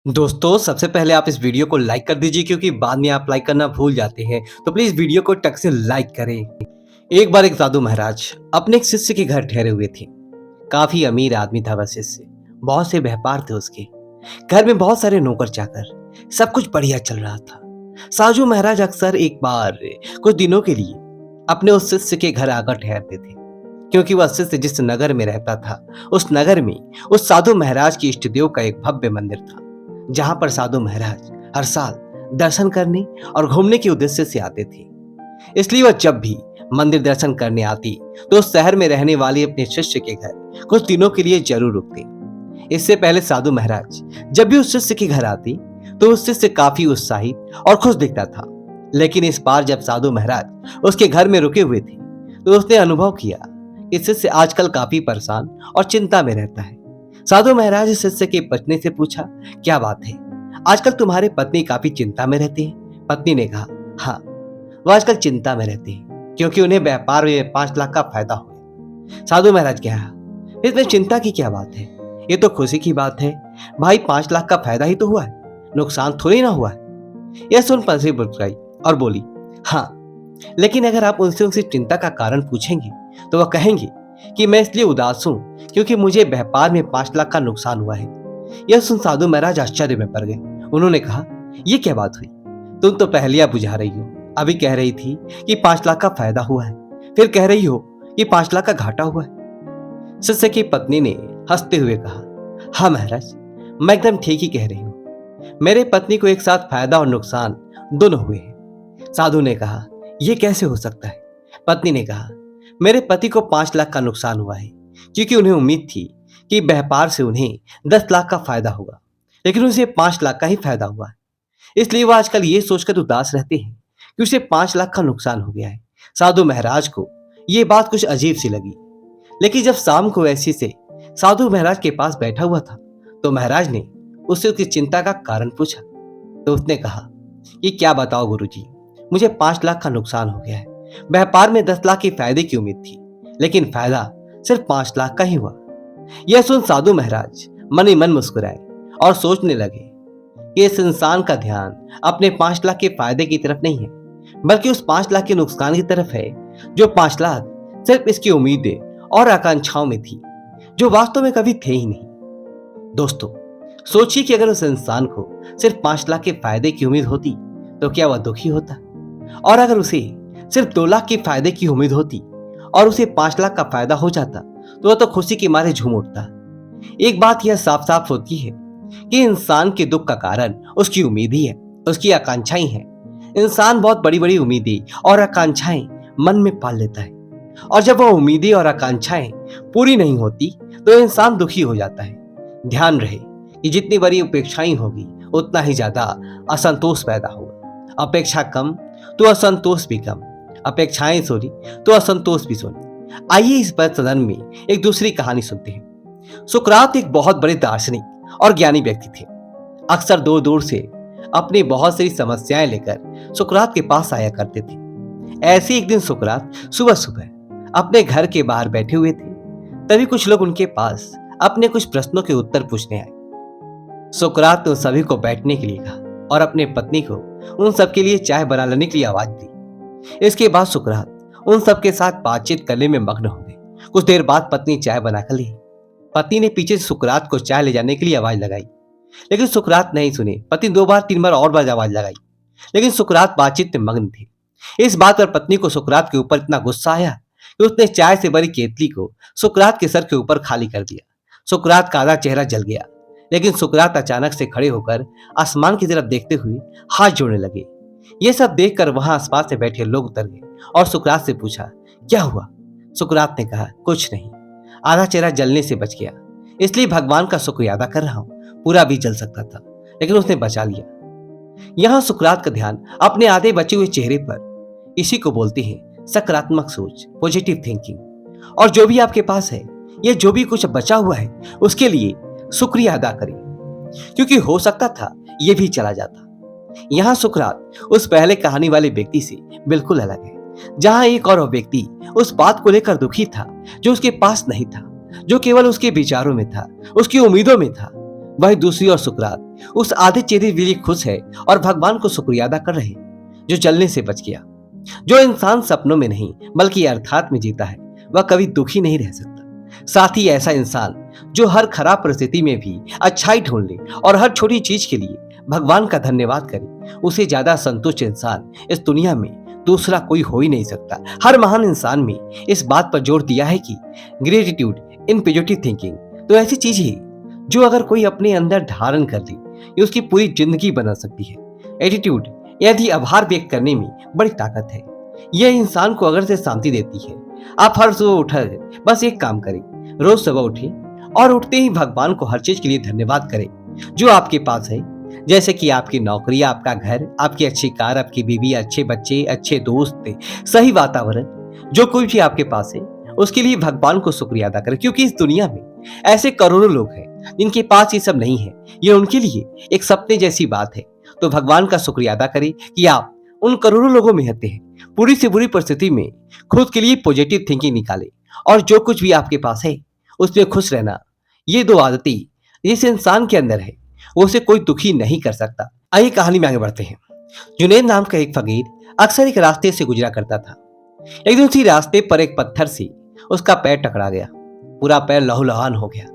दोस्तों, सबसे पहले आप इस वीडियो को लाइक कर दीजिए क्योंकि बाद में आप लाइक करना भूल जाते हैं। तो प्लीज़ वीडियो को टक से लाइक करें। एक बार एक साधु महाराज अपने एक शिष्य के घर ठहरे हुए थे। काफ़ी अमीर आदमी था वह शिष्य। बहुत से व्यापार थे उसके। घर में बहुत सारे नौकर चाकर। सब कुछ बढ़िया चल रहा था। साधु महाराज अक्सर एक बार कुछ दिनों के लिए अपने उस शिष्य के घर आकर ठहरते थे। क्योंकि वह शिष्य जिस नगर में रहता था, उस नगर में उस साधु महाराज की इष्ट देव का एक भव्य मंदिर था, जहां पर साधु महाराज हर साल दर्शन करने और घूमने के उद्देश्य से आते थे। इसलिए वह जब भी मंदिर दर्शन करने आती तो उस शहर में रहने वाले अपने शिष्य के घर कुछ दिनों के लिए जरूर रुकते। इससे पहले साधु महाराज जब भी उस शिष्य के घर आती तो उस शिष्य काफी उत्साहित और खुश दिखता था। लेकिन इस बार जब साधु महाराज उसके घर में रुके हुए थे तो उसने अनुभव किया कि शिष्य आजकल काफी परेशान और चिंता में रहता है। साधु महाराज शिष्य की पत्नी से पूछा, क्या बात है? आजकल तुम्हारे पत्नी काफी चिंता में रहती है। पत्नी ने कहा, हाँ, वो आजकल चिंता में रहती है क्योंकि उन्हें व्यापार में 5 लाख का फायदा हुआ। साधु महाराज कहा, इसमें चिंता की क्या बात है? ये तो खुशी की बात है भाई, 5 लाख का फायदा ही तो हुआ है, नुकसान थोड़ी ना हुआ है। यह सुन पत्नी मुस्कुराई और बोली, हाँ, लेकिन अगर आप उनसे उनकी चिंता का कारण पूछेंगे तो वह कहेंगे कि मैं इसलिए उदास हूं क्योंकि मुझे व्यापार में 5 लाख का नुकसान हुआ है। यह सुन साधु महाराज आश्चर्य में पड़ गए। उन्होंने कहा, यह क्या बात हुई? तुम तो पहेलियां बुझा रही हो। अभी कह रही थी कि 5 लाख का फायदा हुआ है, फिर कह रही हो कि 5 लाख का घाटा हुआ है। शिष्य की पत्नी ने हंसते हुए कहा, हाँ महाराज, मैं एकदम ठीक ही कह रही हूँ। मेरे पत्नी को एक साथ फायदा और नुकसान दोनों हुए हैं। साधु ने कहा, यह कैसे हो सकता है? पत्नी ने कहा, मेरे पति को 5 लाख का नुकसान हुआ है क्योंकि उन्हें उम्मीद थी कि व्यापार से उन्हें 10 लाख का फायदा होगा, लेकिन उसे 5 लाख का ही फायदा हुआ है। इसलिए वह आजकल ये सोचकर उदास रहते हैं कि उसे 5 लाख का नुकसान हो गया है। साधु महाराज को यह बात कुछ अजीब सी लगी। लेकिन जब शाम को ऐसी से साधु महाराज के पास बैठा हुआ था तो महाराज ने उससे उसकी चिंता का कारण पूछा। तो उसने कहा कि क्या बताओ गुरुजी, मुझे 5 लाख का नुकसान हो गया है। व्यापार में 10 लाख की फायदे की उम्मीद थी, लेकिन फायदा सिर्फ 5 लाख का ही हुआ। यह सुन साधु महाराज मन ही मन मुस्कुराए और सोचने लगे कि इस इंसान का ध्यान अपने 5 लाख के फायदे की तरफ नहीं है, बल्कि उस 5 लाख के नुकसान की तरफ है। जो 5 लाख सिर्फ इसकी उम्मीदें और आकांक्षाओं में थी, जो वास्तव में कभी थे ही नहीं। दोस्तों, सोचिए कि अगर उस इंसान को सिर्फ 5 लाख के फायदे की उम्मीद होती तो क्या वह दुखी होता? और अगर उसे सिर्फ 2 लाख की फायदे की उम्मीद होती और उसे 5 लाख का फायदा हो जाता तो वह तो खुशी के मारे झूम उठता। एक बात यह साफ साफ होती है कि इंसान के दुख का कारण उसकी उम्मीद ही है, उसकी आकांक्षाएं हैं। इंसान बहुत बड़ी बड़ी उम्मीदें और आकांक्षाएं मन में पाल लेता है, और जब वह उम्मीदें और आकांक्षाएं पूरी नहीं होती तो इंसान दुखी हो जाता है। ध्यान रहे कि जितनी बड़ी अपेक्षाएं होगी उतना ही ज्यादा असंतोष पैदा होगा। अपेक्षा कम तो असंतोष भी कम, अपेक्षाएं सोनी तो असंतोष भी सोनी। आइए इस पर सदन में एक दूसरी कहानी सुनते हैं। सुकरात एक बहुत बड़े दार्शनिक और ज्ञानी व्यक्ति थे। अक्सर दूर दूर से अपनी बहुत सारी समस्याएं लेकर सुकरात के पास आया करते थे। ऐसे एक दिन सुकरात सुबह सुबह अपने घर के बाहर बैठे हुए थे। तभी कुछ लोग उनके पास अपने कुछ प्रश्नों के उत्तर पूछने आए। सुकरात ने उन सभी को बैठने के लिए कहा और अपने पत्नी को उन सबके लिए चाय बना लाने के लिए आवाज दी। इसके बाद सुकरात उन सबके साथ बातचीत करने में मग्न हो गए। कुछ देर बाद पत्नी चाय बनाकर ली। पति ने पीछे से सुकरात को चाय ले जाने के लिए आवाज लगाई, लेकिन सुकरात नहीं सुने। पत्नी 2 बार 3 बार और बार आवाज लगाई, लेकिन सुकरात बातचीत में मग्न थे। इस बात पर पत्नी को सुकरात के ऊपर इतना गुस्सा आया कि उसने चाय से भरी केतली को सुकरात के सर के ऊपर खाली कर दिया। सुकरात का आधा चेहरा जल गया, लेकिन सुकरात अचानक से खड़े होकर आसमान की तरफ देखते हुए हाथ जोड़ने लगे। ये सब देखकर वहां आसपास से बैठे लोग उतर गए और सुकरात से पूछा, क्या हुआ? सुकरात ने कहा, कुछ नहीं, आधा चेहरा जलने से बच गया, इसलिए भगवान का शुक्रिया अदा कर रहा हूं। पूरा भी जल सकता था, लेकिन उसने बचा लिया। यहां सुकरात का ध्यान अपने आधे बचे हुए चेहरे पर। इसी को बोलते हैं सकारात्मक सोच, पॉजिटिव थिंकिंग। और जो भी आपके पास है, यह जो भी कुछ बचा हुआ है, उसके लिए शुक्रिया अदा करें, क्योंकि हो सकता था यह भी चला जाता। यहां सुकरात उस पहले कहानी वाले व्यक्ति से बिल्कुल अलग है, जहां एक और व्यक्ति उस बात को लेकर दुखी था जो उसके पास नहीं था, जो केवल उसके विचारों में था, उसकी उम्मीदों में था। वही दूसरी ओर सुकरात उस आधे चेहरे के लिए खुश है और भगवान को शुक्रिया अदा कर रहे हैं जो जलने से बच गया। जो इंसान सपनों में नहीं बल्कि अर्थात में जीता है वह कभी दुखी नहीं रह सकता। साथ ही ऐसा इंसान जो हर खराब परिस्थिति में भी अच्छाई ढूंढ ले और हर छोटी चीज के लिए भगवान का धन्यवाद करे, उसे ज्यादा संतुष्ट इंसान इस दुनिया में दूसरा कोई हो ही नहीं सकता। हर महान इंसान में इस बात पर जोर दिया है कि ग्रेटिट्यूड इन पॉजिटिव थिंकिंग तो ऐसी चीज है जो अगर कोई अपने अंदर धारण कर ले ये उसकी पूरी जिंदगी बना सकती है। एटीट्यूड यदि आभार व्यक्त करने में बड़ी ताकत है। यह इंसान को अगर से शांति देती है। आप हर सुबह उठकर बस एक काम करें, रोज सुबह उठें और उठते ही भगवान को हर चीज के लिए धन्यवाद करें जो आपके पास है, जैसे कि आपकी नौकरी, आपका घर, आपकी अच्छी कार, आपकी बीवी, अच्छे बच्चे, अच्छे दोस्त, सही वातावरण, जो कुछ भी आपके पास है उसके लिए भगवान को शुक्रिया अदा करें। क्योंकि इस दुनिया में ऐसे करोड़ों लोग हैं जिनके पास ये सब नहीं है, ये उनके लिए एक सपने जैसी बात है। तो भगवान का शुक्रिया अदा करें कि आप उन करोड़ों लोगों में रहते हैं। बुरी से बुरी परिस्थिति में खुद के लिए पॉजिटिव थिंकिंग निकालें और जो कुछ भी आपके पास है उसमें खुश रहना। ये दो आदतें जिस इंसान के अंदर है वो उसे कोई दुखी नहीं कर सकता। आइए कहानी में आगे बढ़ते हैं। जुनैद नाम का एक फकीर अक्सर एक रास्ते से गुजरा करता था। एक दिन उसी रास्ते पर एक पत्थर से उसका पैर टकरा गया। पूरा पैर लहूलुहान हो गया,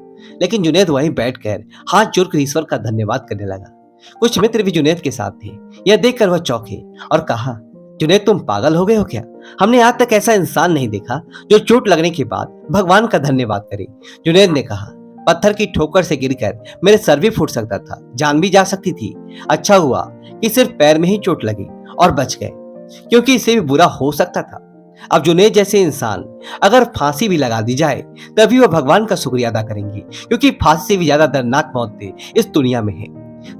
लेकिन जुनैद वहीं बैठकर हाथ जोड़कर ईश्वर का धन्यवाद करने लगा। कुछ मित्र भी जुनैद के साथ थे। यह देखकर वह चौंके और कहा, जुनैद तुम पागल हो गए हो क्या? हमने आज तक ऐसा इंसान नहीं देखा जो चोट लगने के बाद भगवान का धन्यवाद करे। जुनैद ने कहा, पत्थर की ठोकर से गिरकर मेरे सर भी फूट सकता था, जान भी जा सकती थी। अच्छा हुआ कि सिर्फ पैर में ही चोट लगी और बच गए, क्योंकि इससे भी बुरा हो सकता था। अब जुनैद जैसे इंसान अगर फांसी भी लगा दी जाए तभी वह भगवान का शुक्रिया अदा करेंगे, क्योंकि फांसी से भी ज्यादा दर्दनाक मौत इस दुनिया में है।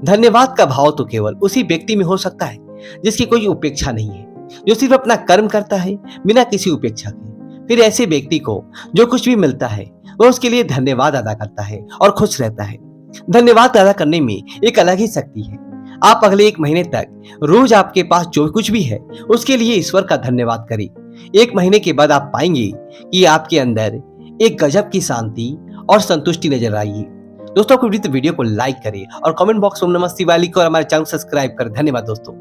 धन्यवाद का भाव तो केवल उसी व्यक्ति में हो सकता है जिसकी कोई उपेक्षा नहीं है, जो सिर्फ अपना कर्म करता है बिना किसी उपेक्षा के। फिर ऐसे व्यक्ति को जो कुछ भी मिलता है वह उसके लिए धन्यवाद अदा करता है और खुश रहता है। धन्यवाद अदा करने में एक अलग ही शक्ति है। आप अगले 1 महीने तक रोज आपके पास जो कुछ भी है उसके लिए ईश्वर का धन्यवाद करें। 1 महीने के बाद आप पाएंगे कि आपके अंदर एक गजब की शांति और संतुष्टि नजर आएगी। दोस्तों, आपको वीडियो को लाइक करें और कमेंट बॉक्स में नमः शिवाय लिखकर हमारे चैनल सब्सक्राइब करें। धन्यवाद दोस्तों।